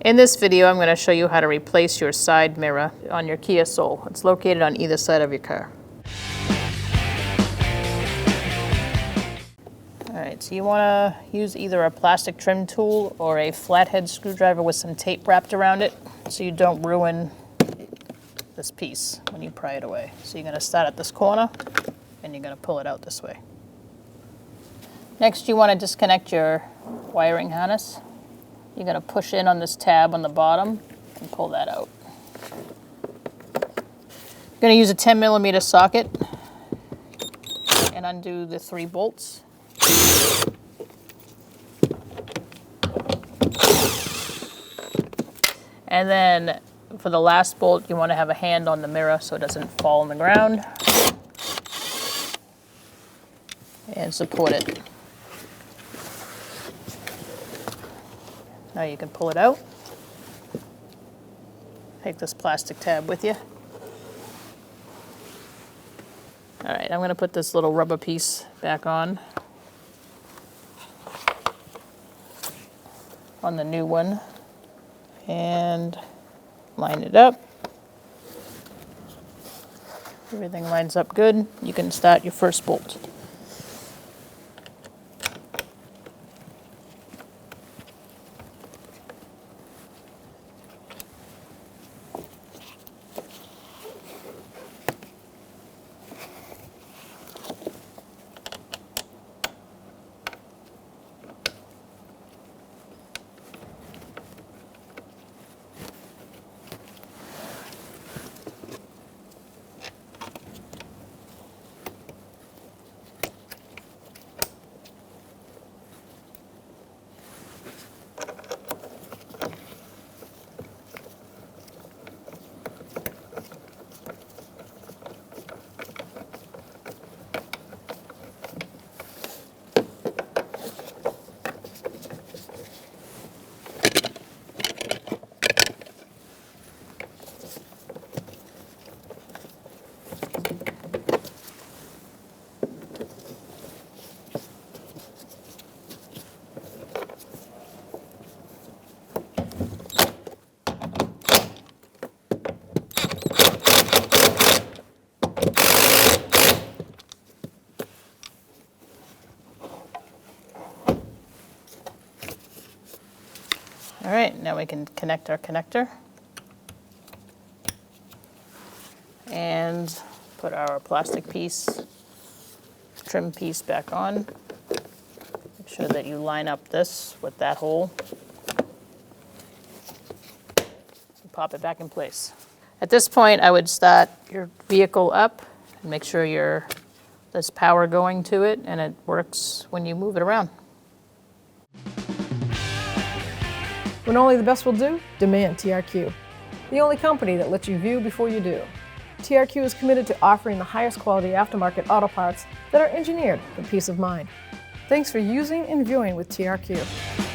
In this video, I'm going to show you how to replace your side mirror on your Kia Soul. It's located on either side of your car. Alright, so you want to use either a plastic trim tool or a flathead screwdriver with some tape wrapped around it so you don't ruin this piece when you pry it away. So you're going to start at this corner and you're going to pull it out this way. Next, you want to disconnect your wiring harness. You're going to push in on this tab on the bottom and pull that out. You're going to use a 10mm socket and undo the 3 bolts. And then for the last bolt, you want to have a hand on the mirror so it doesn't fall on the ground. And support it. Now you can pull it out. Take this plastic tab with you. All right, I'm going to put this little rubber piece back on the new one and line it up. Everything lines up good. You can start your first bolt. All right, now we can connect our connector and put our plastic piece, trim piece back on. Make sure that you line up this with that hole and pop it back in place. At this point, I would start your vehicle up and make sure there's power going to it and it works when you move it around. When only the best will do, demand TRQ. The only company that lets you view before you do. TRQ is committed to offering the highest quality aftermarket auto parts that are engineered for peace of mind. Thanks for using and viewing with TRQ.